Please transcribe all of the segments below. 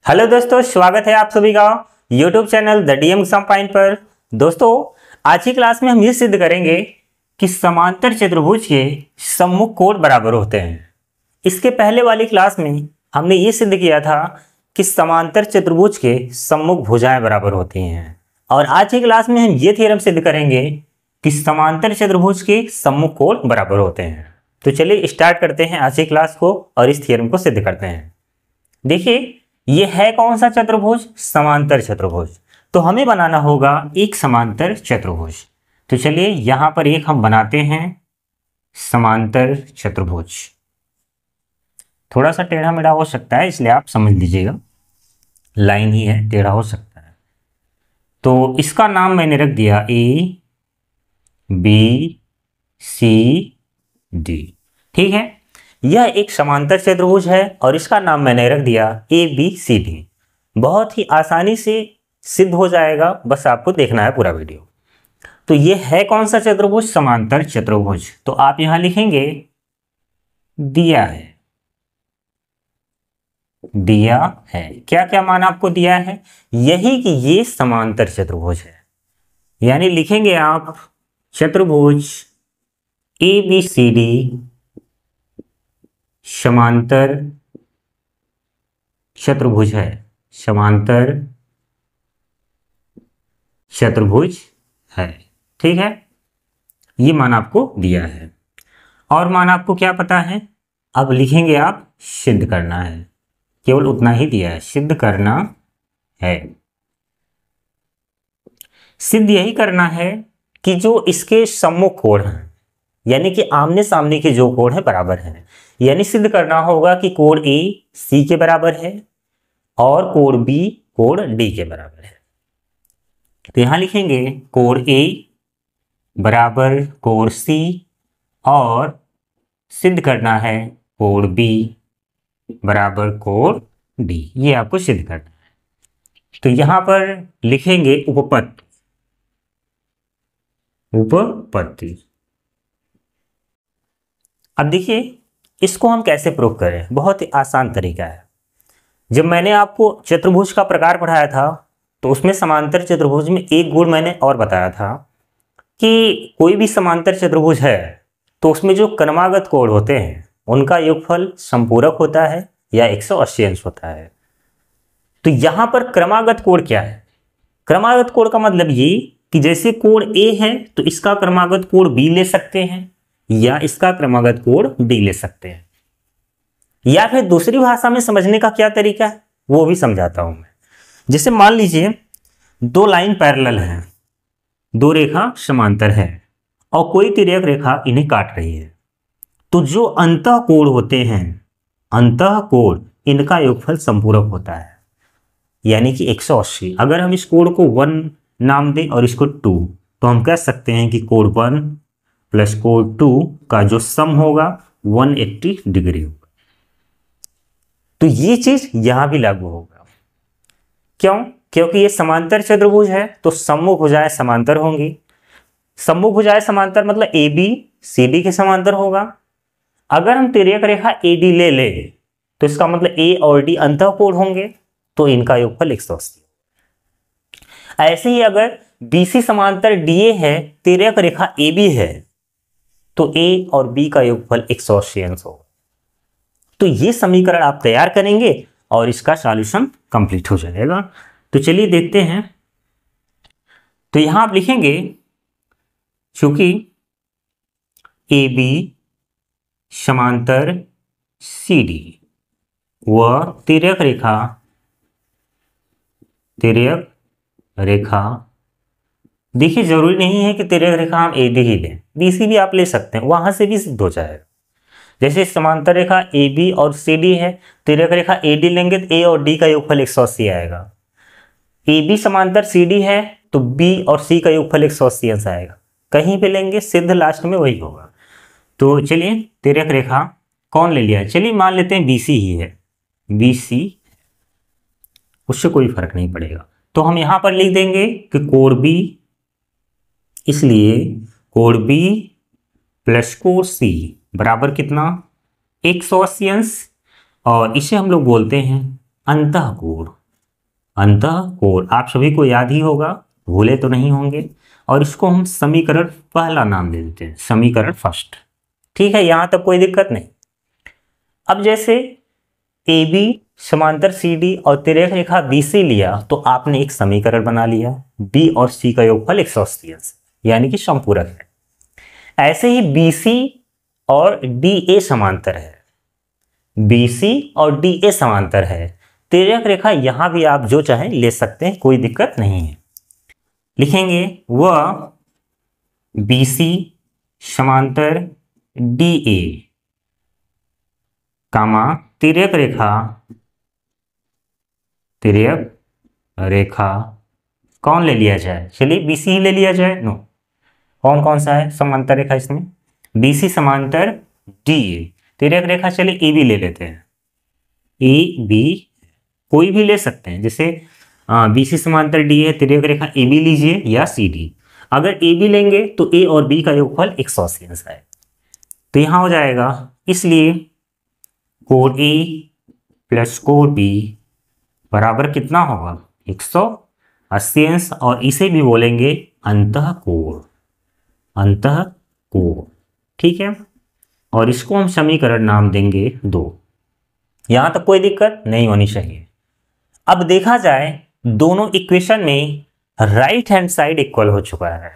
Hello दोस्तों, स्वागत है आप सभी का YouTube channel the DM exam point पर। दोस्तों, आज की क्लास में हम ये सिद्ध करेंगे कि समांतर चतुर्भुज के सम्मुख कोण बराबर होते हैं। इसके पहले वाली क्लास में हमने ये सिद्ध किया था कि समांतर चतुर्भुज के सम्मुख भुजाएं बराबर होती हैं, और आज की क्लास में हम ये थ्योरम सिद्ध करेंगे कि समांतर चतुर्भुज के सम्मुख कोण बराबर होते हैं। तो चलिए स्टार्ट करते हैं आज की क्लास को और इस थ्योरम को सिद्ध करते हैं। देखिए, ये है कौन सा चतुर्भुज? समांतर चतुर्भुज। तो हमें बनाना होगा एक समांतर चतुर्भुज। तो चलिए यहां पर एक हम बनाते हैं समांतर चतुर्भुज। थोड़ा सा टेढ़ा मेढ़ा हो सकता है, इसलिए आप समझ लीजिएगा, लाइन ही है, टेढ़ा हो सकता है। तो इसका नाम मैंने रख दिया ए बी सी डी। ठीक है, यह एक समांतर चतुर्भुज है और इसका नाम मैंने रख दिया ए बी सी डी। बहुत ही आसानी से सिद्ध हो जाएगा, बस आपको देखना है पूरा वीडियो। तो यह है कौन सा चतुर्भुज? समांतर चतुर्भुज। तो आप यहां लिखेंगे दिया है, दिया है। क्या क्या मान आपको दिया है? यही कि ये समांतर चतुर्भुज है, यानी लिखेंगे आप चतुर्भुज ए बी सी डी समांतर चतुर्भुज है, समांतर चतुर्भुज है। ठीक है, ये मान आपको दिया है और मान आपको क्या पता है? अब लिखेंगे आप सिद्ध करना है, केवल उतना ही दिया है, सिद्ध करना है। सिद्ध यही करना है कि जो इसके सम्मुख कोण हैं, यानी कि आमने सामने के जो कोण है बराबर है। यानी सिद्ध करना होगा कि कोण ए सी के बराबर है और कोण बी कोण डी के बराबर है। तो यहां लिखेंगे कोण ए बराबर कोण सी और सिद्ध करना है कोण बी बराबर कोण डी। ये आपको सिद्ध करना है। तो यहां पर लिखेंगे उपपत्ति, उपपत्ति। अब देखिए, इसको हम कैसे प्रूव करें? बहुत ही आसान तरीका है। जब मैंने आपको चतुर्भुज का प्रकार पढ़ाया था तो उसमें समांतर चतुर्भुज में एक गुण मैंने और बताया था कि कोई भी समांतर चतुर्भुज है तो उसमें जो क्रमागत कोण होते हैं उनका योगफल संपूरक होता है या 180 अंश होता है। तो यहां पर क्रमागत कोण क्या है? क्रमागत कोण का मतलब ये कि जैसे कोण ए है तो इसका क्रमागत कोण बी ले सकते हैं या इसका क्रमागत कोण डी ले सकते हैं। या फिर दूसरी भाषा में समझने का क्या तरीका है वो भी समझाता हूं मैं। जैसे मान लीजिए दो लाइन पैरेलल है, दो रेखा समांतर है और कोई तिर्यक रेखा इन्हें काट रही है। तो जो अंतः कोण होते हैं, अंतः कोण, इनका योगफल संपूरक होता है, यानी कि 180। अगर हम इस कोण को 1 नाम दें और इसको 2, तो हम कह सकते हैं कि कोण 1 प्लस कोण 2 का जो सम होगा 180 डिग्री होगा। तो ये चीज यहां भी लागू होगा। क्यों? क्योंकि ये समांतर चतुर्भुज है तो सम्मुख भुजाएं समांतर होंगी। सम्मुख भुजाएं समांतर मतलब ए बी सी डी के समांतर होगा। अगर हम तिर्यक रेखा ए डी ले ले तो इसका मतलब ए और डी अंतः कोण होंगे, तो इनका योगफल 180। ऐसे ही अगर बीसी समांतर डीए है, तिर्यक रेखा ए बी है, तो ए और बी का योगफल 180 अंश होगा। तो ये समीकरण आप तैयार करेंगे और इसका सॉल्यूशन कंप्लीट हो जाएगा। तो चलिए देखते हैं। तो यहां आप लिखेंगे चूंकि ए बी समांतर सी डी व तिर्यक रेखा, तिर्यक रेखा, देखिए जरूरी नहीं है कि तिर्यक रेखा हम ए डी ही लें, बीसी भी आप ले सकते हैं, वहां से भी सिद्ध हो जाएगा। जैसे समांतर रेखा ए बी और सी डी है, तिर्यक रेखा ए डी लेंगे तो ए और डी का योगफल 180 आएगा। ए बी समांतर सी डी है तो बी और सी का योगफल 180 अंश आएगा। कहीं पे लेंगे सिद्ध लास्ट में वही होगा। तो चलिए तिर्यक रेखा कौन ले लिया? चलिए मान लेते हैं बीसी ही है, बीसी, उससे कोई फर्क नहीं पड़ेगा। तो हम यहां पर लिख देंगे कि कोण बी, इसलिए कोण बी प्लस कोण सी बराबर कितना? 180 अंश, और इसे हम लोग बोलते हैं अंतःकोण। अंतःकोण आप सभी को याद ही होगा, भूले तो नहीं होंगे। और इसको हम समीकरण पहला नाम दे देते हैं, समीकरण फर्स्ट। ठीक है, यहां तक कोई दिक्कत नहीं। अब जैसे ए बी समांतर सी डी और तिर्यक रेखा बी सी लिया, तो आपने एक समीकरण बना लिया, बी और सी का योगफल 180 यानी कि समपूरक है। ऐसे ही बी सी और डी ए समांतर है, बी सी और डी ए समांतर है। तिर्यक रेखा यहां भी आप जो चाहें ले सकते हैं, कोई दिक्कत नहीं है। लिखेंगे वह बी सी समांतर डी ए कामा तिर्यक रेखा कौन ले लिया जाए, चलिए बी सी ही ले लिया जाए। नो, कौन कौन सा है समांतर रेखा इसमें, बी सी समांतर डी ए, तिर्यक रेखा चलिए ए बी ले लेते हैं। ए बी कोई भी ले सकते हैं, जैसे बी सी समांतर डी है, तिर्यक रेखा ए बी लीजिए या सी डी। अगर ए बी लेंगे तो ए और बी का योगफल 180 है, तो यहां हो जाएगा। इसलिए कोण ए प्लस कोण बी बराबर कितना होगा, 180 अंश, और इसे भी बोलेंगे अंतःकोण, अंतःकोण। ठीक है, और इसको हम समीकरण नाम देंगे 2। यहां तक कोई दिक्कत नहीं होनी चाहिए। अब देखा जाए दोनों इक्वेशन में राइट हैंड साइड इक्वल हो चुका है,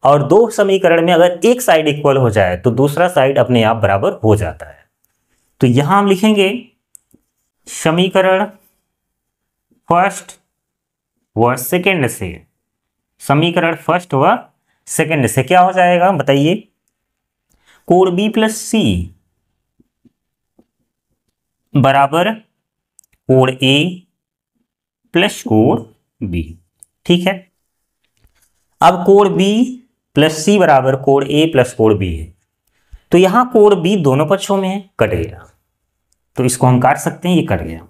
और दो समीकरण में अगर एक साइड इक्वल हो जाए तो दूसरा साइड अपने आप बराबर हो जाता है। तो यहां हम लिखेंगे समीकरण फर्स्ट व सेकेंड से, समीकरण फर्स्ट व सेकेंड से क्या हो जाएगा बताइए, कोण बी प्लस सी बराबर कोण ए प्लस कोण बी। ठीक है, अब कोण बी प्लस सी बराबर कोण ए प्लस कोण बी है, तो यहां कोण बी दोनों पक्षों में है, कट गया, तो इसको हम काट सकते हैं, ये कट गया।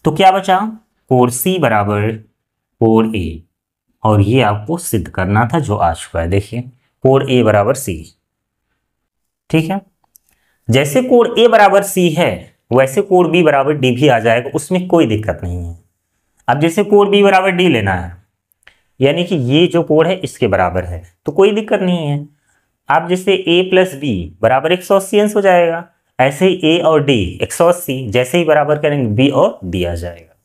तो क्या बचा, कोण सी बराबर कोण ए, और ये आपको सिद्ध करना था जो आ चुका है। देखिए कोण ए बराबर सी। ठीक है, जैसे कोण ए बराबर सी है वैसे कोण बी बराबर डी भी आ जाएगा, उसमें कोई दिक्कत नहीं है। अब जैसे कोण बी बराबर डी लेना है, यानी कि ये जो कोण है इसके बराबर है, तो कोई दिक्कत नहीं है। आप जैसे a प्लस बी बराबर 180 अंश हो जाएगा, ऐसे ही a और d 180 जैसे ही बराबर करेंगे b और d आ जाएगा।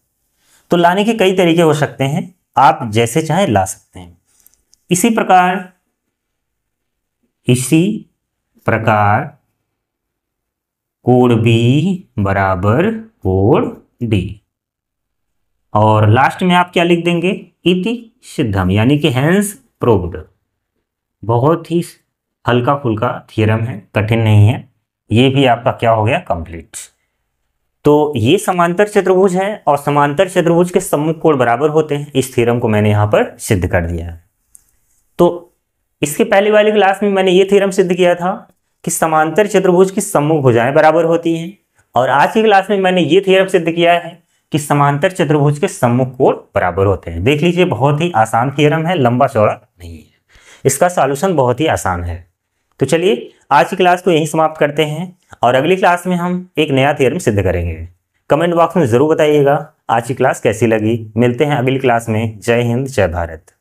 तो लाने के कई तरीके हो सकते हैं, आप जैसे चाहे ला सकते हैं। इसी प्रकार कोण b बराबर कोण d, और लास्ट में आप क्या लिख देंगे, इति सिद्धम, यानी कि हैंस प्रूव्ड। बहुत ही हल्का फुल्का थ्योरम है, कठिन नहीं है। ये भी आपका क्या हो गया, कंप्लीट। तो ये समांतर चतुर्भुज है, और समांतर चतुर्भुज के सम्मुख कोण बराबर होते हैं, इस थ्योरम को मैंने यहाँ पर सिद्ध कर दिया है। तो इसके पहले वाली क्लास में मैंने ये थ्योरम सिद्ध किया था कि समांतर चतुर्भुज की सम्मुख भुजाएं बराबर होती हैं, और आज की क्लास में मैंने ये थ्योरम सिद्ध किया है कि समांतर चतुर्भुज के सम्मुख कोण बराबर होते हैं। देख लीजिए, बहुत ही आसान थ्योरम है, लंबा चौड़ा नहीं है, इसका सॉल्यूशन बहुत ही आसान है। तो चलिए आज की क्लास को यहीं समाप्त करते हैं, और अगली क्लास में हम एक नया थ्योरम सिद्ध करेंगे। कमेंट बॉक्स में जरूर बताइएगा आज की क्लास कैसी लगी। मिलते हैं अगली क्लास में। जय हिंद, जय भारत।